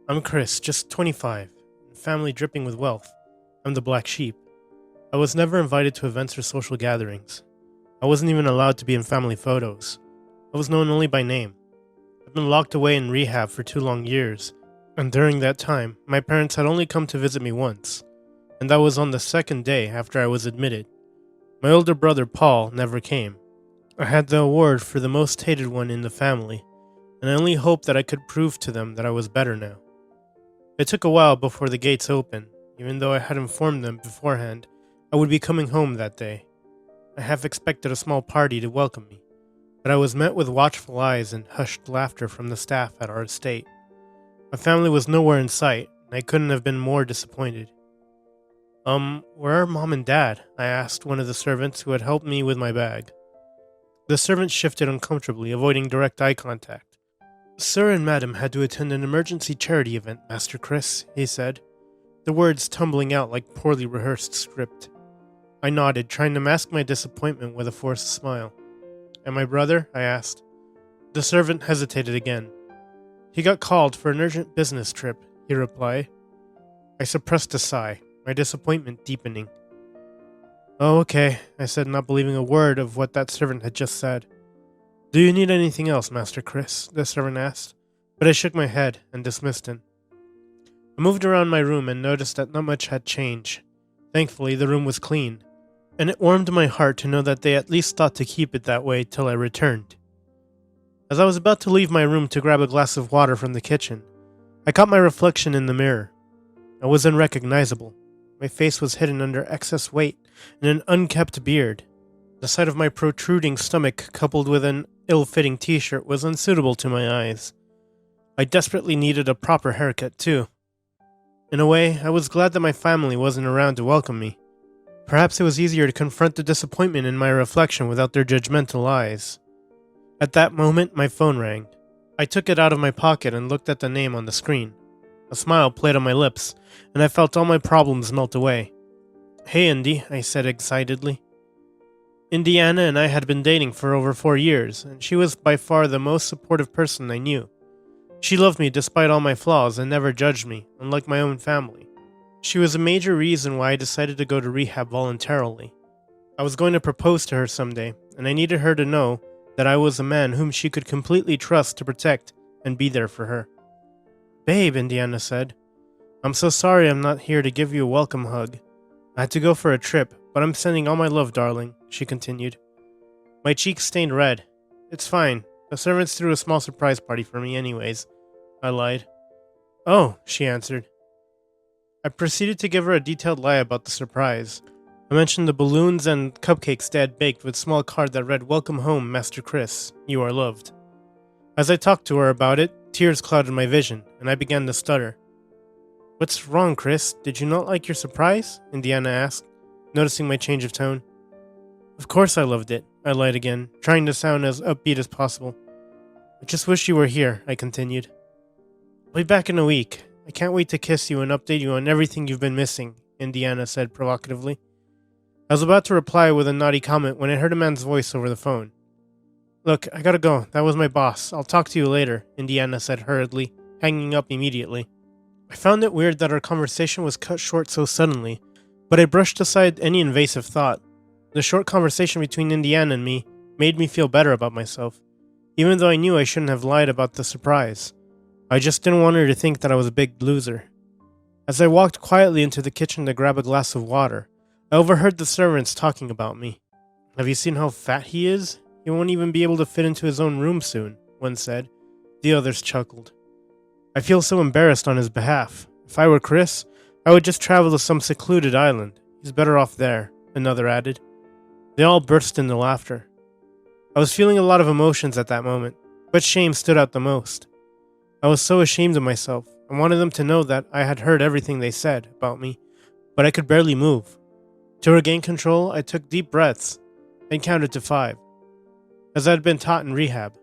I'm Chris, just 25, family dripping with wealth. I'm the black sheep. I was never invited to events or social gatherings. I wasn't even allowed to be in family photos. I was known only by name. I've been locked away in rehab for 2 long years, and during that time, my parents had only come to visit me once, and that was on the second day after I was admitted. My older brother, Paul, never came. I had the award for the most hated one in the family, and I only hoped that I could prove to them that I was better now. It took a while before the gates opened, even though I had informed them beforehand I would be coming home that day. I half expected a small party to welcome me, but I was met with watchful eyes and hushed laughter from the staff at our estate. My family was nowhere in sight, and I couldn't have been more disappointed. Where are Mom and Dad? I asked one of the servants who had helped me with my bag. The servant shifted uncomfortably, avoiding direct eye contact. Sir and Madam had to attend an emergency charity event, Master Chris, he said, the words tumbling out like poorly rehearsed script. I nodded, trying to mask my disappointment with a forced smile. And my brother? I asked. The servant hesitated again. He got called for an urgent business trip, he replied. I suppressed a sigh, my disappointment deepening. Oh, okay, I said, not believing a word of what that servant had just said. Do you need anything else, Master Chris? The servant asked, but I shook my head and dismissed him. I moved around my room and noticed that not much had changed. Thankfully, the room was clean, and it warmed my heart to know that they at least thought to keep it that way till I returned. As I was about to leave my room to grab a glass of water from the kitchen, I caught my reflection in the mirror. I was unrecognizable. My face was hidden under excess weight and an unkempt beard. The sight of my protruding stomach coupled with an ill-fitting t-shirt was unsuitable to my eyes. I desperately needed a proper haircut, too. In a way, I was glad that my family wasn't around to welcome me. Perhaps it was easier to confront the disappointment in my reflection without their judgmental eyes. At that moment, my phone rang. I took it out of my pocket and looked at the name on the screen. A smile played on my lips, and I felt all my problems melt away. Hey, Indy, I said excitedly. Indiana and I had been dating for over 4 years, and she was by far the most supportive person I knew. She loved me despite all my flaws and never judged me, unlike my own family. She was a major reason why I decided to go to rehab voluntarily. I was going to propose to her someday, and I needed her to know that I was a man whom she could completely trust to protect and be there for her. Babe, Indiana said, I'm so sorry I'm not here to give you a welcome hug. I had to go for a trip, but I'm sending all my love, darling, she continued. My cheeks stained red. It's fine. The servants threw a small surprise party for me anyways, I lied. Oh, she answered. I proceeded to give her a detailed lie about the surprise. I mentioned the balloons and cupcakes Dad baked with a small card that read, Welcome home, Master Chris. You are loved. As I talked to her about it, tears clouded my vision, and I began to stutter. What's wrong, Chris? Did you not like your surprise? Indiana asked, noticing my change of tone. Of course I loved it, I lied again, trying to sound as upbeat as possible. I just wish you were here, I continued. I'll be back in a week. I can't wait to kiss you and update you on everything you've been missing, Indiana said provocatively. I was about to reply with a naughty comment when I heard a man's voice over the phone. Look, I gotta go. That was my boss. I'll talk to you later, Indiana said hurriedly, hanging up immediately. I found it weird that our conversation was cut short so suddenly, but I brushed aside any invasive thought. The short conversation between Indiana and me made me feel better about myself, even though I knew I shouldn't have lied about the surprise. I just didn't want her to think that I was a big loser. As I walked quietly into the kitchen to grab a glass of water, I overheard the servants talking about me. Have you seen how fat he is? He won't even be able to fit into his own room soon, one said. The others chuckled. I feel so embarrassed on his behalf. If I were Chris, I would just travel to some secluded island. He's better off there, another added. They all burst into laughter. I was feeling a lot of emotions at that moment, but shame stood out the most. I was so ashamed of myself. I wanted them to know that I had heard everything they said about me, but I could barely move. To regain control, I took deep breaths and counted to 5, as I had been taught in rehab.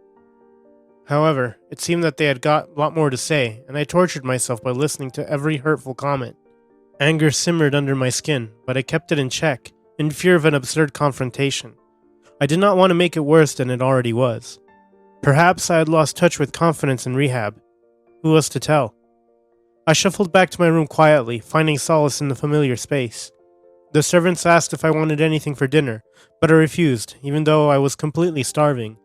However, it seemed that they had got a lot more to say, and I tortured myself by listening to every hurtful comment. Anger simmered under my skin, but I kept it in check, in fear of an absurd confrontation. I did not want to make it worse than it already was. Perhaps I had lost touch with confidence in rehab. Who was to tell? I shuffled back to my room quietly, finding solace in the familiar space. The servants asked if I wanted anything for dinner, but I refused, even though I was completely starving.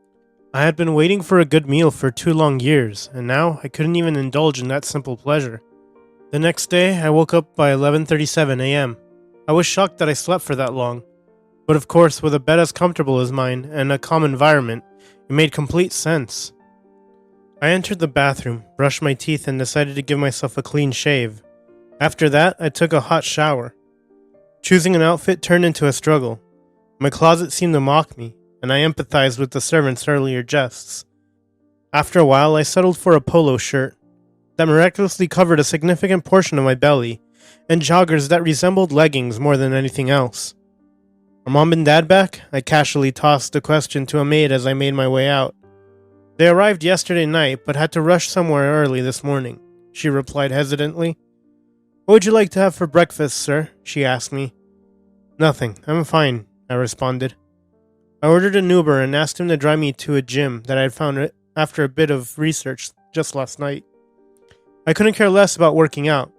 I had been waiting for a good meal for 2 long years, and now I couldn't even indulge in that simple pleasure. The next day, I woke up by 11:37 a.m. I was shocked that I slept for that long, but of course, with a bed as comfortable as mine and a calm environment, it made complete sense. I entered the bathroom, brushed my teeth, and decided to give myself a clean shave. After that, I took a hot shower. Choosing an outfit turned into a struggle. My closet seemed to mock me, and I empathized with the servants' earlier jests. After a while, I settled for a polo shirt that miraculously covered a significant portion of my belly, and joggers that resembled leggings more than anything else. "Are Mom and Dad back?" I casually tossed the question to a maid as I made my way out. "They arrived yesterday night, but had to rush somewhere early this morning," she replied hesitantly. "What would you like to have for breakfast, sir?" she asked me. "Nothing, I'm fine," I responded. I ordered an Uber and asked him to drive me to a gym that I had found after a bit of research just last night. I couldn't care less about working out,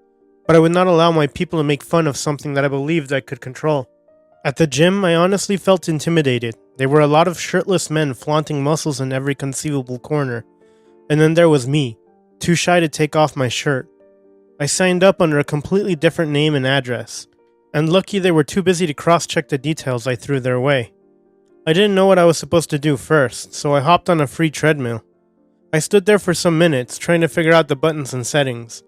but I would not allow my people to make fun of something that I believed I could control. At the gym, I honestly felt intimidated. There were a lot of shirtless men flaunting muscles in every conceivable corner. And then there was me, too shy to take off my shirt. I signed up under a completely different name and address, and lucky they were too busy to cross-check the details I threw their way. I didn't know what I was supposed to do first, so I hopped on a free treadmill. I stood there for some minutes, trying to figure out the buttons and settings.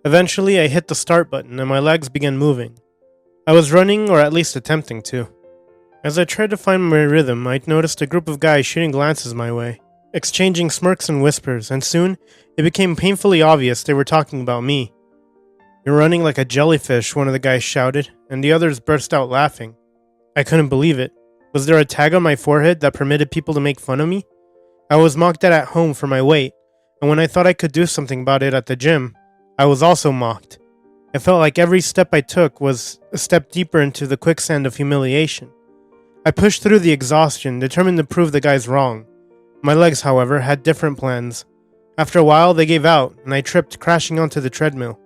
Eventually, I hit the start button and my legs began moving. I was running, or at least attempting to. As I tried to find my rhythm, I noticed a group of guys shooting glances my way, exchanging smirks and whispers, and soon it became painfully obvious they were talking about me. "You're running like a jellyfish," one of the guys shouted, and the others burst out laughing. I couldn't believe it. Was there a tag on my forehead that permitted people to make fun of me? I was mocked at home for my weight, and when I thought I could do something about it at the gym, I was also mocked. It felt like every step I took was a step deeper into the quicksand of humiliation. I pushed through the exhaustion, determined to prove the guys wrong. My legs, however, had different plans. After a while, they gave out, and I tripped, crashing onto the treadmill.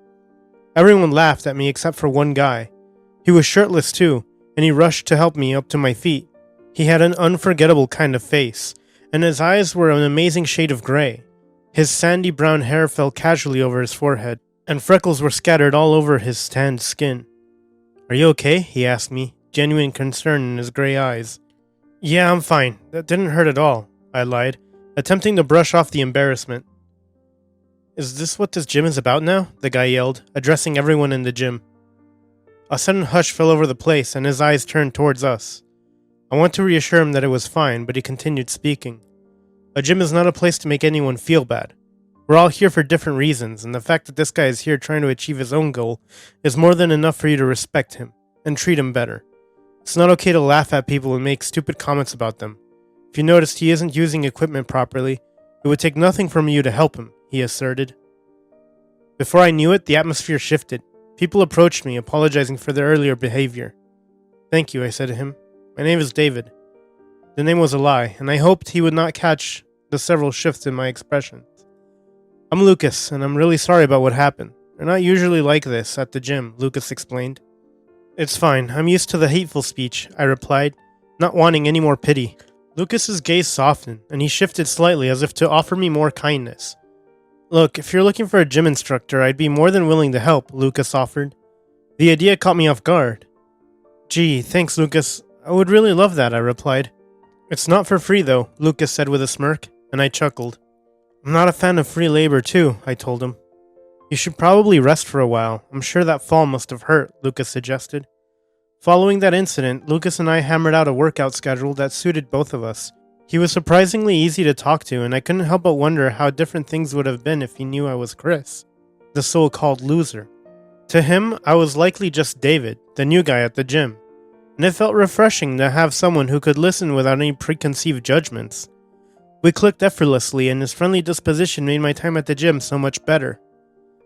Everyone laughed at me except for one guy. He was shirtless too, and he rushed to help me up to my feet. He had an unforgettable kind of face, and his eyes were an amazing shade of gray. His sandy brown hair fell casually over his forehead, and freckles were scattered all over his tanned skin. "Are you okay?" he asked me, genuine concern in his gray eyes. "Yeah, I'm fine. That didn't hurt at all," I lied, attempting to brush off the embarrassment. "Is this what this gym is about now?" the guy yelled, addressing everyone in the gym. A sudden hush fell over the place, and his eyes turned towards us. I wanted to reassure him that it was fine, but he continued speaking. "A gym is not a place to make anyone feel bad. We're all here for different reasons, and the fact that this guy is here trying to achieve his own goal is more than enough for you to respect him and treat him better. It's not okay to laugh at people and make stupid comments about them. If you noticed he isn't using equipment properly, it would take nothing from you to help him," he asserted. Before I knew it, the atmosphere shifted. People approached me, apologizing for their earlier behavior. "Thank you," I said to him. "My name is David." The name was a lie, and I hoped he would not catch the several shifts in my expressions. "I'm Lucas, and I'm really sorry about what happened. They're not usually like this at the gym," Lucas explained. "It's fine. I'm used to the hateful speech," I replied, not wanting any more pity. Lucas's gaze softened, and he shifted slightly as if to offer me more kindness. "Look, if you're looking for a gym instructor, I'd be more than willing to help," Lucas offered. The idea caught me off guard. "Gee, thanks, Lucas. I would really love that," I replied. "It's not for free, though," Lucas said with a smirk, and I chuckled. "I'm not a fan of free labor, too," I told him. "You should probably rest for a while. I'm sure that fall must have hurt," Lucas suggested. Following that incident, Lucas and I hammered out a workout schedule that suited both of us. He was surprisingly easy to talk to, and I couldn't help but wonder how different things would have been if he knew I was Chris, the so-called loser. To him, I was likely just David, the new guy at the gym, and it felt refreshing to have someone who could listen without any preconceived judgments. We clicked effortlessly, and his friendly disposition made my time at the gym so much better.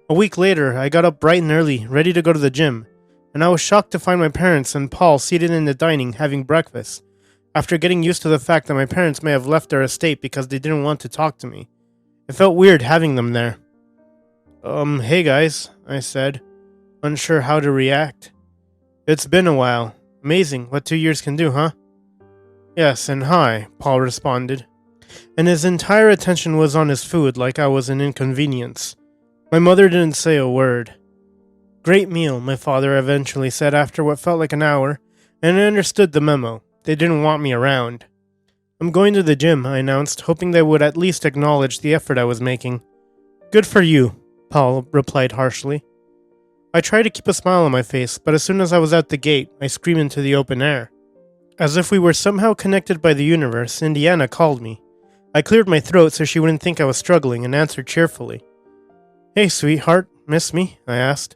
A week later, I got up bright and early, ready to go to the gym, and I was shocked to find my parents and Paul seated in the dining having breakfast, after getting used to the fact that my parents may have left their estate because they didn't want to talk to me. It felt weird having them there. Hey guys, I said, unsure how to react. It's been a while. Amazing what 2 years can do, huh? Yes, and hi, Paul responded, and his entire attention was on his food like I was an inconvenience. My mother didn't say a word. Great meal, my father eventually said after what felt like an hour, and I understood the memo. They didn't want me around. I'm going to the gym, I announced, hoping they would at least acknowledge the effort I was making. Good for you, Paul replied harshly. I tried to keep a smile on my face, but as soon as I was out the gate, I screamed into the open air. As if we were somehow connected by the universe, Indiana called me. I cleared my throat so she wouldn't think I was struggling and answered cheerfully. Hey, sweetheart, miss me? I asked.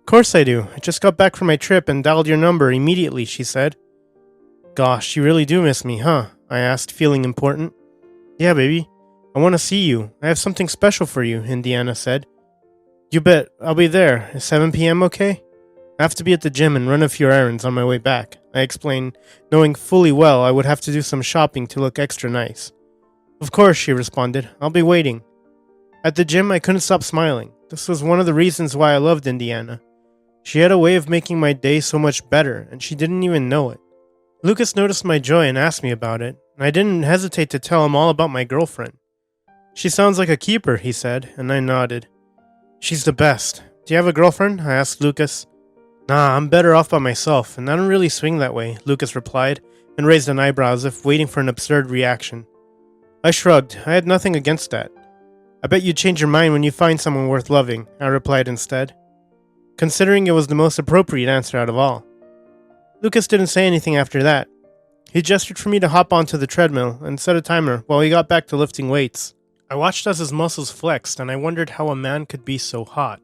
Course I do. I just got back from my trip and dialed your number immediately, she said. Gosh, you really do miss me, huh? I asked, feeling important. Yeah, baby. I want to see you. I have something special for you, Indiana said. You bet. I'll be there. Is 7 p.m. okay? I have to be at the gym and run a few errands on my way back, I explained, knowing fully well I would have to do some shopping to look extra nice. Of course, she responded. I'll be waiting. At the gym, I couldn't stop smiling. This was one of the reasons why I loved Indiana. She had a way of making my day so much better, and she didn't even know it. Lucas noticed my joy and asked me about it, and I didn't hesitate to tell him all about my girlfriend. She sounds like a keeper, he said, and I nodded. She's the best. Do you have a girlfriend? I asked Lucas. Nah, I'm better off by myself, and I don't really swing that way, Lucas replied, and raised an eyebrow as if waiting for an absurd reaction. I shrugged. I had nothing against that. I bet you'd change your mind when you find someone worth loving, I replied instead, considering it was the most appropriate answer out of all. Lucas didn't say anything after that. He gestured for me to hop onto the treadmill and set a timer while he got back to lifting weights. I watched as his muscles flexed, and I wondered how a man could be so hot.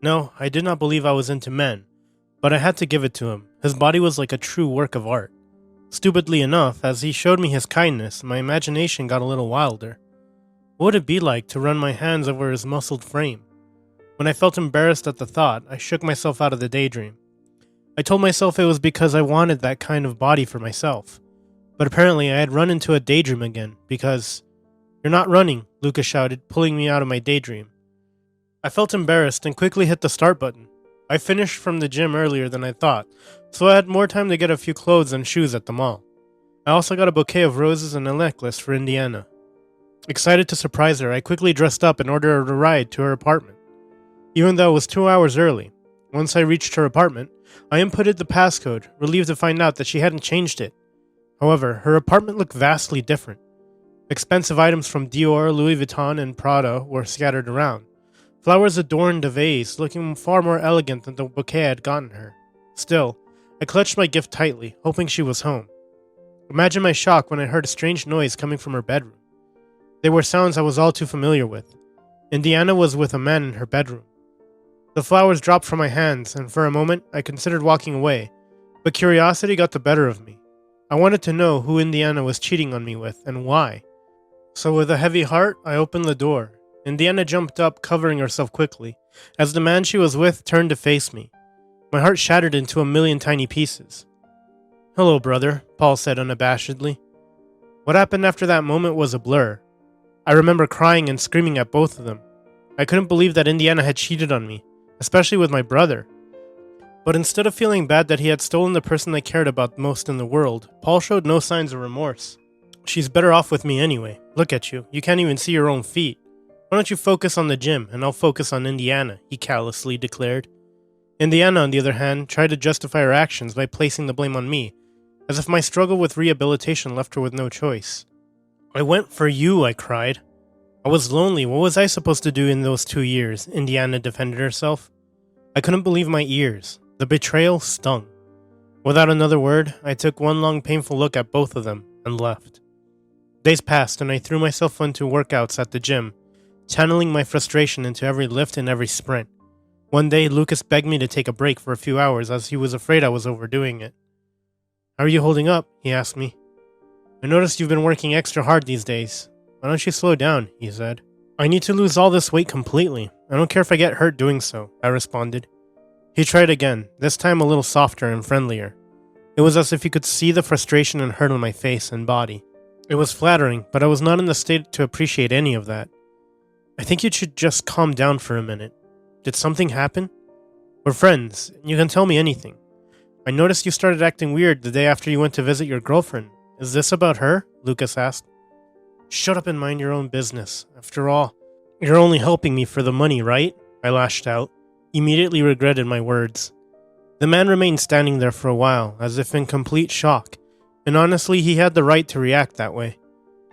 No, I did not believe I was into men, but I had to give it to him. His body was like a true work of art. Stupidly enough, as he showed me his kindness, my imagination got a little wilder. What would it be like to run my hands over his muscled frame? When I felt embarrassed at the thought, I shook myself out of the daydream. I told myself it was because I wanted that kind of body for myself. But apparently I had run into a daydream again, because... You're not running, Lucas shouted, pulling me out of my daydream. I felt embarrassed and quickly hit the start button. I finished from the gym earlier than I thought, so I had more time to get a few clothes and shoes at the mall. I also got a bouquet of roses and a necklace for Indiana. Excited to surprise her, I quickly dressed up and ordered a ride to her apartment. Even though it was 2 hours early, once I reached her apartment, I inputted the passcode, relieved to find out that she hadn't changed it. However, her apartment looked vastly different. Expensive items from Dior, Louis Vuitton, and Prada were scattered around. Flowers adorned a vase, looking far more elegant than the bouquet I had gotten her. Still, I clutched my gift tightly, hoping she was home. Imagine my shock when I heard a strange noise coming from her bedroom. They were sounds I was all too familiar with. Indiana was with a man in her bedroom. The flowers dropped from my hands, and for a moment I considered walking away, but curiosity got the better of me. I wanted to know who Indiana was cheating on me with, and why. So with a heavy heart, I opened the door. Indiana jumped up, covering herself quickly, as the man she was with turned to face me. My heart shattered into a million tiny pieces. Hello, brother, Paul said unabashedly. What happened after that moment was a blur. I remember crying and screaming at both of them. I couldn't believe that Indiana had cheated on me, especially with my brother. But instead of feeling bad that he had stolen the person I cared about most in the world, Paul showed no signs of remorse. She's better off with me anyway. Look at you. You can't even see your own feet. Why don't you focus on the gym, and I'll focus on Indiana, he callously declared. Indiana, on the other hand, tried to justify her actions by placing the blame on me, as if my struggle with rehabilitation left her with no choice. I went for you, I cried. I was lonely. What was I supposed to do in those 2 years? Indiana defended herself. I couldn't believe my ears. The betrayal stung. Without another word, I took one long painful look at both of them and left. Days passed and I threw myself into workouts at the gym, channeling my frustration into every lift and every sprint. One day, Lucas begged me to take a break for a few hours as he was afraid I was overdoing it. How are you holding up? He asked me. I noticed you've been working extra hard these days. Why don't you slow down? He said. I need to lose all this weight completely. I don't care if I get hurt doing so, I responded. He tried again, this time a little softer and friendlier. It was as if he could see the frustration and hurt on my face and body. It was flattering, but I was not in the state to appreciate any of that. I think you should just calm down for a minute. Did something happen? We're friends, and you can tell me anything. I noticed you started acting weird the day after you went to visit your girlfriend. Is this about her? Lucas asked. Shut up and mind your own business. After all, you're only helping me for the money, right? I lashed out, immediately regretted my words. The man remained standing there for a while, as if in complete shock, and honestly, he had the right to react that way.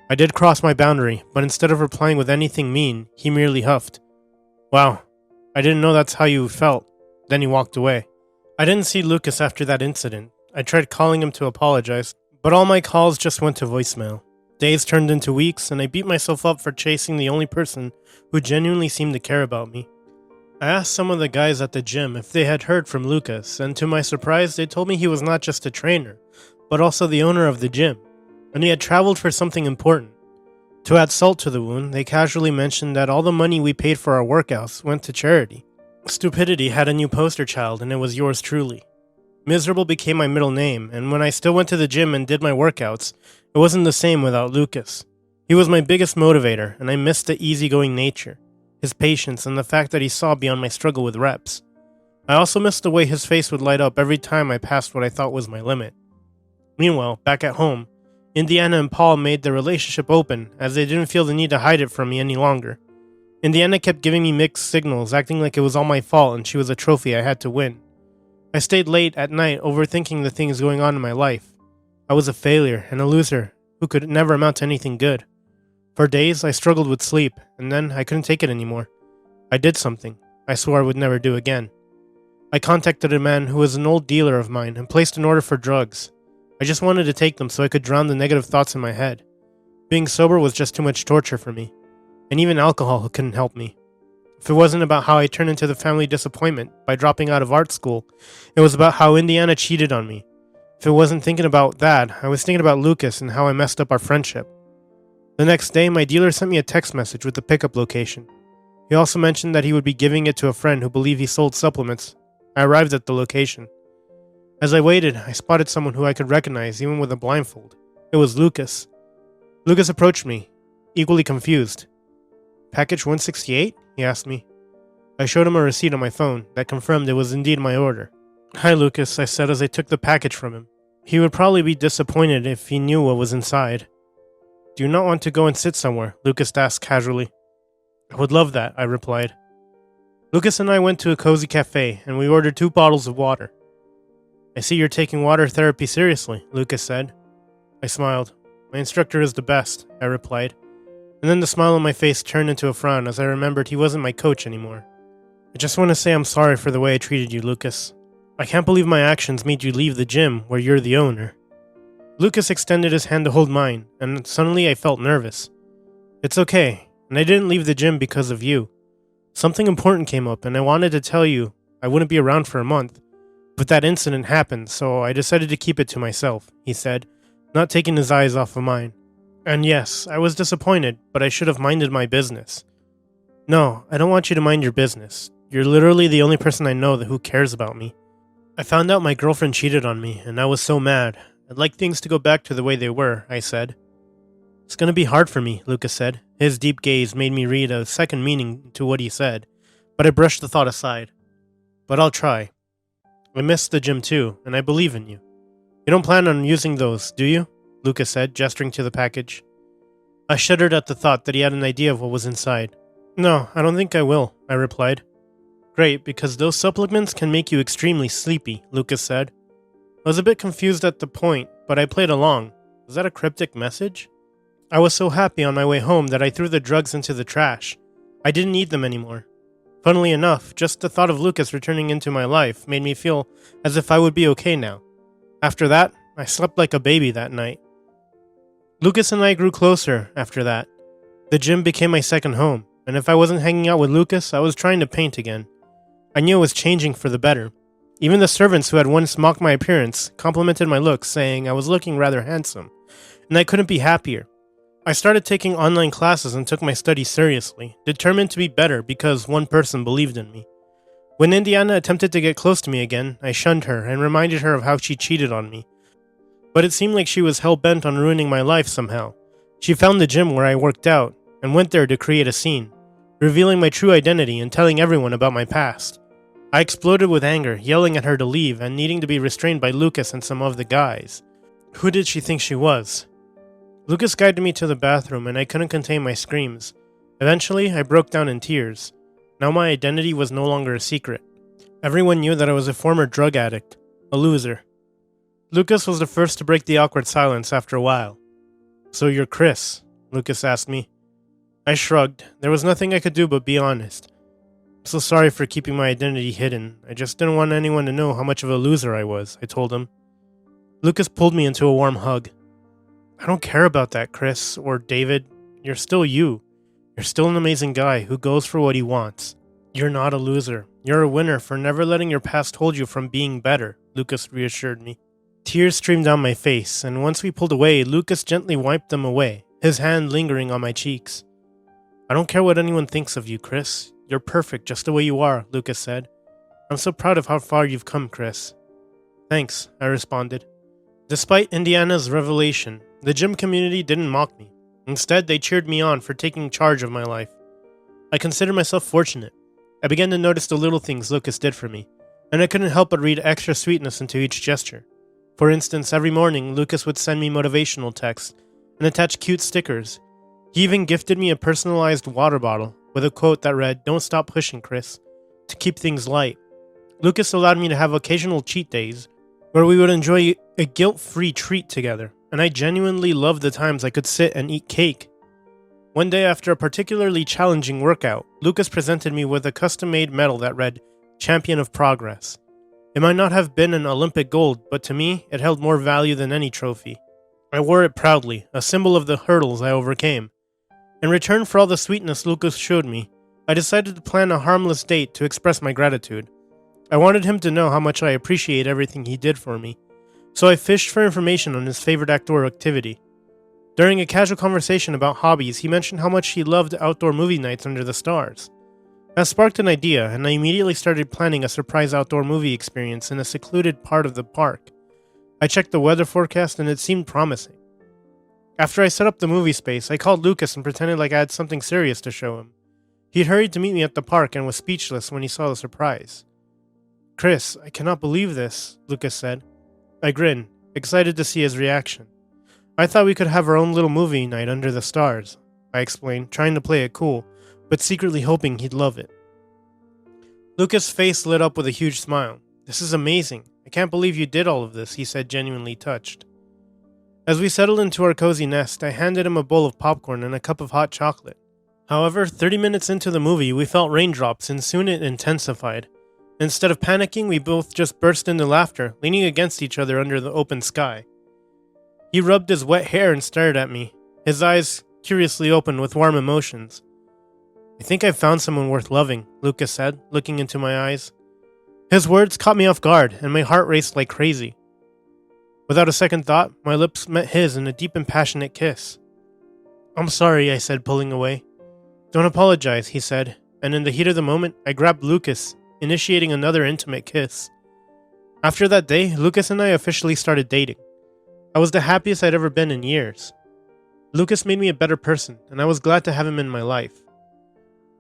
I did cross my boundary, but instead of replying with anything mean, he merely huffed. Wow, I didn't know that's how you felt. Then he walked away. I didn't see Lucas after that incident. I tried calling him to apologize, but all my calls just went to voicemail. Days turned into weeks, and I beat myself up for chasing the only person who genuinely seemed to care about me. I asked some of the guys at the gym if they had heard from Lucas, and to my surprise, they told me he was not just a trainer, but also the owner of the gym, and he had traveled for something important. To add salt to the wound, they casually mentioned that all the money we paid for our workouts went to charity. Stupidity had a new poster child, and it was yours truly. Miserable became my middle name, and when I still went to the gym and did my workouts, it wasn't the same without Lucas. He was my biggest motivator, and I missed the easygoing nature, his patience, and the fact that he saw beyond my struggle with reps. I also missed the way his face would light up every time I passed what I thought was my limit. Meanwhile, back at home, Indiana and Paul made their relationship open, as they didn't feel the need to hide it from me any longer. Indiana kept giving me mixed signals, acting like it was all my fault and she was a trophy I had to win. I stayed late at night overthinking the things going on in my life. I was a failure and a loser who could never amount to anything good. For days, I struggled with sleep, and then I couldn't take it anymore. I did something I swore I would never do again. I contacted a man who was an old dealer of mine and placed an order for drugs. I just wanted to take them so I could drown the negative thoughts in my head. Being sober was just too much torture for me, and even alcohol couldn't help me. If it wasn't about how I turned into the family disappointment by dropping out of art school, it was about how Indiana cheated on me. If it wasn't thinking about that, I was thinking about Lucas and how I messed up our friendship. The next day, my dealer sent me a text message with the pickup location. He also mentioned that he would be giving it to a friend who believed he sold supplements. I arrived at the location. As I waited, I spotted someone who I could recognize even with a blindfold. It was Lucas. Lucas approached me, equally confused. Package 168? He asked me. I showed him a receipt on my phone that confirmed it was indeed my order. Hi, Lucas, I said as I took the package from him. He would probably be disappointed if he knew what was inside. Do you not want to go and sit somewhere? Lucas asked casually. I would love that, I replied. Lucas and I went to a cozy cafe, and we ordered 2 bottles of water. I see you're taking water therapy seriously, Lucas said. I smiled. My instructor is the best, I replied. And then the smile on my face turned into a frown as I remembered he wasn't my coach anymore. I just want to say I'm sorry for the way I treated you, Lucas. I can't believe my actions made you leave the gym where you're the owner. Lucas extended his hand to hold mine, and suddenly I felt nervous. It's okay, and I didn't leave the gym because of you. Something important came up, and I wanted to tell you I wouldn't be around for a month. But that incident happened, so I decided to keep it to myself, he said, not taking his eyes off of mine. And yes, I was disappointed, but I should have minded my business. No, I don't want you to mind your business. You're literally the only person I know who cares about me. I found out my girlfriend cheated on me, and I was so mad. I'd like things to go back to the way they were, I said. It's gonna be hard for me, Lucas said. His deep gaze made me read a second meaning to what he said, but I brushed the thought aside. But I'll try. I miss the gym too, and I believe in you. You don't plan on using those, do you? Lucas said, gesturing to the package. I shuddered at the thought that he had an idea of what was inside. No, I don't think I will, I replied. Great, because those supplements can make you extremely sleepy, Lucas said. I was a bit confused at the point, but I played along. Was that a cryptic message? I was so happy on my way home that I threw the drugs into the trash. I didn't need them anymore. Funnily enough, just the thought of Lucas returning into my life made me feel as if I would be okay now. After that, I slept like a baby that night. Lucas and I grew closer after that. The gym became my second home, and if I wasn't hanging out with Lucas, I was trying to paint again. I knew it was changing for the better. Even the servants who had once mocked my appearance complimented my looks, saying I was looking rather handsome, and I couldn't be happier. I started taking online classes and took my studies seriously, determined to be better because one person believed in me. When Indiana attempted to get close to me again, I shunned her and reminded her of how she cheated on me. But it seemed like she was hell-bent on ruining my life somehow. She found the gym where I worked out and went there to create a scene, revealing my true identity and telling everyone about my past. I exploded with anger, yelling at her to leave and needing to be restrained by Lucas and some of the guys. Who did she think she was? Lucas guided me to the bathroom and I couldn't contain my screams. Eventually, I broke down in tears. Now my identity was no longer a secret. Everyone knew that I was a former drug addict, a loser. Lucas was the first to break the awkward silence after a while. "So you're Chris?" Lucas asked me. I shrugged. There was nothing I could do but be honest. "I'm so sorry for keeping my identity hidden. I just didn't want anyone to know how much of a loser I was," I told him. Lucas pulled me into a warm hug. "I don't care about that, Chris, or David. You're still you. You're still an amazing guy who goes for what he wants. You're not a loser. You're a winner for never letting your past hold you from being better," Lucas reassured me. Tears streamed down my face, and once we pulled away, Lucas gently wiped them away, his hand lingering on my cheeks. "I don't care what anyone thinks of you, Chris. You're perfect just the way you are," Lucas said. "I'm so proud of how far you've come, Chris." "Thanks," I responded. Despite Indiana's revelation, the gym community didn't mock me. Instead, they cheered me on for taking charge of my life. I consider myself fortunate. I began to notice the little things Lucas did for me, and I couldn't help but read extra sweetness into each gesture. For instance, every morning, Lucas would send me motivational texts and attach cute stickers. He even gifted me a personalized water bottle with a quote that read, "Don't stop pushing, Chris," to keep things light. Lucas allowed me to have occasional cheat days where we would enjoy a guilt-free treat together, and I genuinely loved the times I could sit and eat cake. One day after a particularly challenging workout, Lucas presented me with a custom-made medal that read, "Champion of Progress." It might not have been an Olympic gold, but to me, it held more value than any trophy. I wore it proudly, a symbol of the hurdles I overcame. In return for all the sweetness Lucas showed me, I decided to plan a harmless date to express my gratitude. I wanted him to know how much I appreciate everything he did for me, so I fished for information on his favorite outdoor activity. During a casual conversation about hobbies, he mentioned how much he loved outdoor movie nights under the stars. That sparked an idea, and I immediately started planning a surprise outdoor movie experience in a secluded part of the park. I checked the weather forecast and it seemed promising. After I set up the movie space, I called Lucas and pretended like I had something serious to show him. He hurried to meet me at the park and was speechless when he saw the surprise. "Chris, I cannot believe this," Lucas said. I grinned, excited to see his reaction. "I thought we could have our own little movie night under the stars," I explained, trying to play it cool, but secretly hoping he'd love it. Lucas' face lit up with a huge smile. "This is amazing. I can't believe you did all of this," he said, genuinely touched. As we settled into our cozy nest, I handed him a bowl of popcorn and a cup of hot chocolate. However, 30 minutes into the movie, we felt raindrops and soon it intensified. Instead of panicking, we both just burst into laughter, leaning against each other under the open sky. He rubbed his wet hair and stared at me, his eyes curiously open with warm emotions. "I think I've found someone worth loving," Lucas said, looking into my eyes. His words caught me off guard, and my heart raced like crazy. Without a second thought, my lips met his in a deep and passionate kiss. "I'm sorry," I said, pulling away. "Don't apologize," he said, and in the heat of the moment, I grabbed Lucas, initiating another intimate kiss. After that day, Lucas and I officially started dating. I was the happiest I'd ever been in years. Lucas made me a better person, and I was glad to have him in my life.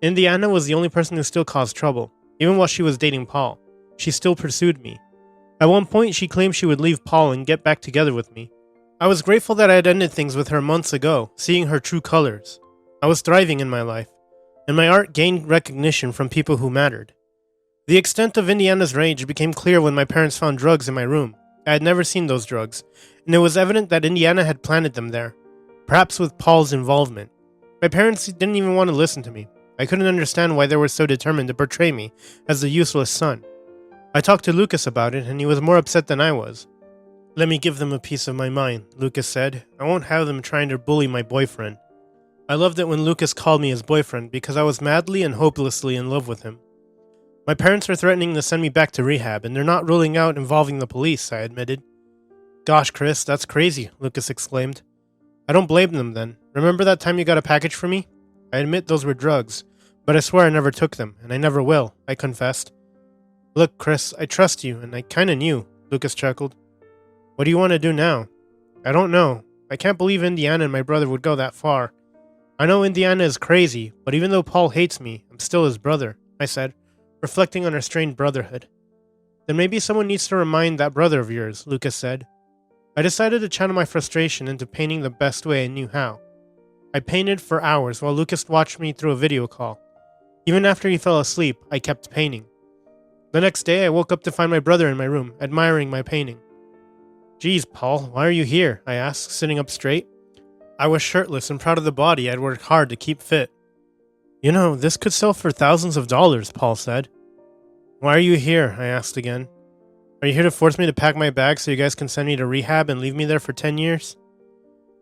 Indiana was the only person who still caused trouble. Even while she was dating Paul, she still pursued me. At one point, she claimed she would leave Paul and get back together with me. I was grateful that I had ended things with her months ago, seeing her true colors. I was thriving in my life, and my art gained recognition from people who mattered. The extent of Indiana's rage became clear when my parents found drugs in my room. I had never seen those drugs, and it was evident that Indiana had planted them there, perhaps with Paul's involvement. My parents didn't even want to listen to me. I couldn't understand why they were so determined to portray me as the useless son. I talked to Lucas about it, and he was more upset than I was. "Let me give them a piece of my mind," Lucas said. "I won't have them trying to bully my boyfriend." I loved it when Lucas called me his boyfriend because I was madly and hopelessly in love with him. My parents are threatening to send me back to rehab, and they're not ruling out involving the police, I admitted. "Gosh, Chris, that's crazy," Lucas exclaimed. "I don't blame them then. Remember that time you got a package for me? I admit those were drugs, but I swear I never took them, and I never will," I confessed. "Look, Chris, I trust you, and I kinda knew," Lucas chuckled. "What do you want to do now?" "I don't know. I can't believe Indiana and my brother would go that far. I know Indiana is crazy, but even though Paul hates me, I'm still his brother, I said, reflecting on our strained brotherhood. Then maybe someone needs to remind that brother of yours, Lucas said. I decided to channel my frustration into painting the best way I knew how. I painted for hours while Lucas watched me through a video call. Even after he fell asleep, I kept painting. The next day, I woke up to find my brother in my room, admiring my painting. Geez, Paul, why are you here? I asked, sitting up straight. I was shirtless and proud of the body I'd worked hard to keep fit. You know, this could sell for thousands of dollars, Paul said. Why are you here? I asked again. Are you here to force me to pack my bag so you guys can send me to rehab and leave me there for 10 years?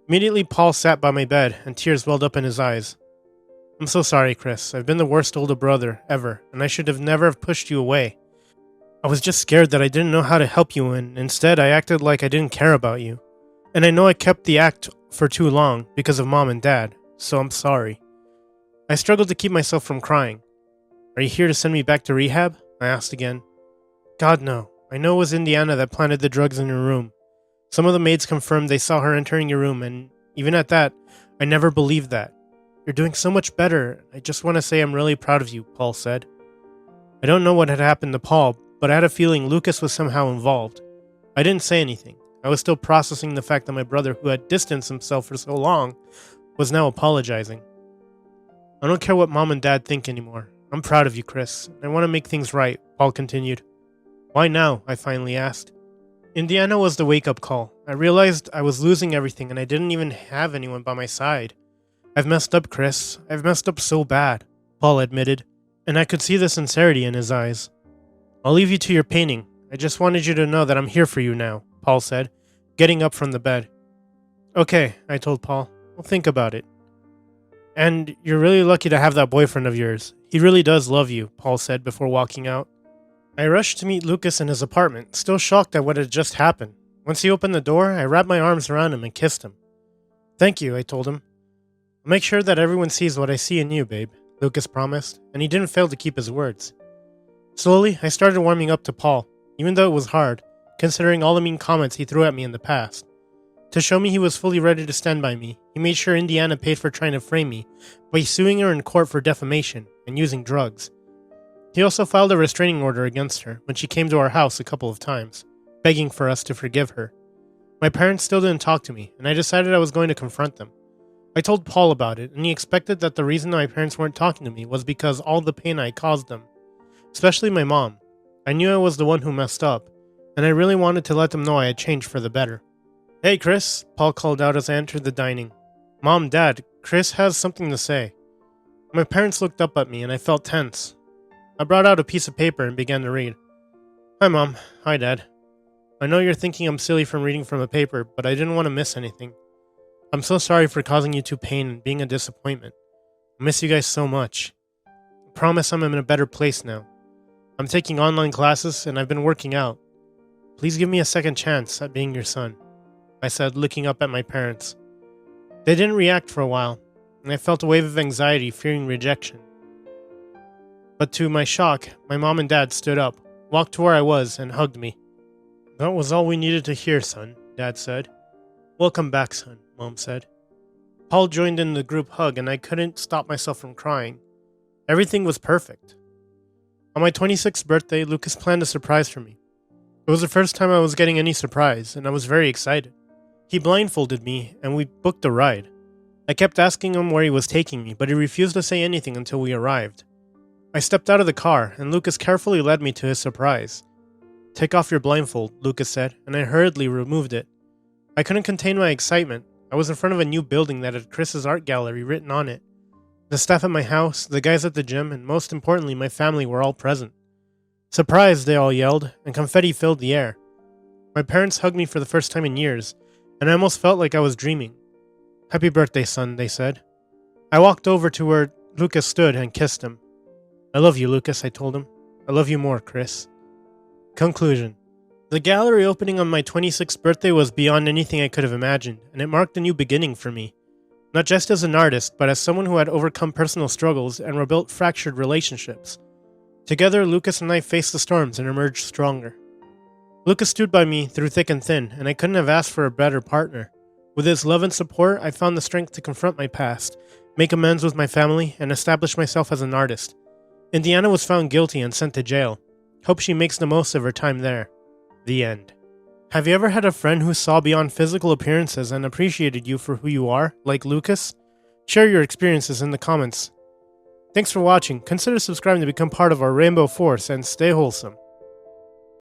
Immediately, Paul sat by my bed, and tears welled up in his eyes. I'm so sorry, Chris. I've been the worst older brother ever, and I should have never have pushed you away. I was just scared that I didn't know how to help you, and instead I acted like I didn't care about you. And I know I kept the act for too long because of Mom and Dad, so I'm sorry. I struggled to keep myself from crying. Are you here to send me back to rehab? I asked again. God, no. I know it was Indiana that planted the drugs in your room. Some of the maids confirmed they saw her entering your room, and even at that, I never believed that. You're doing so much better. I just want to say I'm really proud of you, Paul said. I don't know what had happened to Paul, but I had a feeling Lucas was somehow involved. I didn't say anything. I was still processing the fact that my brother, who had distanced himself for so long, was now apologizing. I don't care what Mom and Dad think anymore. I'm proud of you, Chris. I want to make things right, Paul continued. Why now? I finally asked. Indiana was the wake-up call. I realized I was losing everything and I didn't even have anyone by my side. I've messed up, Chris. I've messed up so bad, Paul admitted, and I could see the sincerity in his eyes. I'll leave you to your painting. I just wanted you to know that I'm here for you now, Paul said, getting up from the bed. Okay, I told Paul. I'll think about it. And you're really lucky to have that boyfriend of yours. He really does love you, Paul said before walking out. I rushed to meet Lucas in his apartment, still shocked at what had just happened. Once he opened the door, I wrapped my arms around him and kissed him. Thank you, I told him. I'll make sure that everyone sees what I see in you, babe, Lucas promised, and he didn't fail to keep his words. Slowly, I started warming up to Paul, even though it was hard, considering all the mean comments he threw at me in the past. To show me he was fully ready to stand by me, he made sure Indiana paid for trying to frame me by suing her in court for defamation and using drugs. He also filed a restraining order against her when she came to our house a couple of times, begging for us to forgive her. My parents still didn't talk to me, and I decided I was going to confront them. I told Paul about it, and he expected that the reason my parents weren't talking to me was because all the pain I caused them, especially my mom. I knew I was the one who messed up, and I really wanted to let them know I had changed for the better. Hey, Chris, Paul called out as I entered the dining. Mom, Dad, Chris has something to say. My parents looked up at me, and I felt tense. I brought out a piece of paper and began to read. Hi, Mom. Hi, Dad. I know you're thinking I'm silly from reading from a paper, but I didn't want to miss anything. I'm so sorry for causing you two pain and being a disappointment. I miss you guys so much. I promise I'm in a better place now. I'm taking online classes and I've been working out. Please give me a second chance at being your son, I said, looking up at my parents. They didn't react for a while, and I felt a wave of anxiety, fearing rejection. But to my shock, my mom and dad stood up, walked to where I was, and hugged me. That was all we needed to hear, son, Dad said. Welcome back, son, Mom said. Paul joined in the group hug, and I couldn't stop myself from crying. Everything was perfect. On my 26th birthday, Lucas planned a surprise for me. It was the first time I was getting any surprise, and I was very excited. He blindfolded me, and we booked a ride. I kept asking him where he was taking me, but he refused to say anything until we arrived. I stepped out of the car, and Lucas carefully led me to his surprise. Take off your blindfold, Lucas said, and I hurriedly removed it. I couldn't contain my excitement. I was in front of a new building that had Chris's art gallery written on it. The staff at my house, the guys at the gym, and most importantly, my family were all present. Surprise, they all yelled, and confetti filled the air. My parents hugged me for the first time in years, and I almost felt like I was dreaming. Happy birthday, son, they said. I walked over to where Lucas stood and kissed him. I love you, Lucas, I told him. I love you more, Chris. Conclusion. The gallery opening on my 26th birthday was beyond anything I could have imagined, and it marked a new beginning for me. Not just as an artist, but as someone who had overcome personal struggles and rebuilt fractured relationships. Together, Lucas and I faced the storms and emerged stronger. Lucas stood by me through thick and thin, and I couldn't have asked for a better partner. With his love and support, I found the strength to confront my past, make amends with my family, and establish myself as an artist. Indiana was found guilty and sent to jail. Hope she makes the most of her time there. The end. Have you ever had a friend who saw beyond physical appearances and appreciated you for who you are, like Lucas? Share your experiences in the comments. Thanks for watching. Consider subscribing to become part of our Rainbow Force and stay wholesome.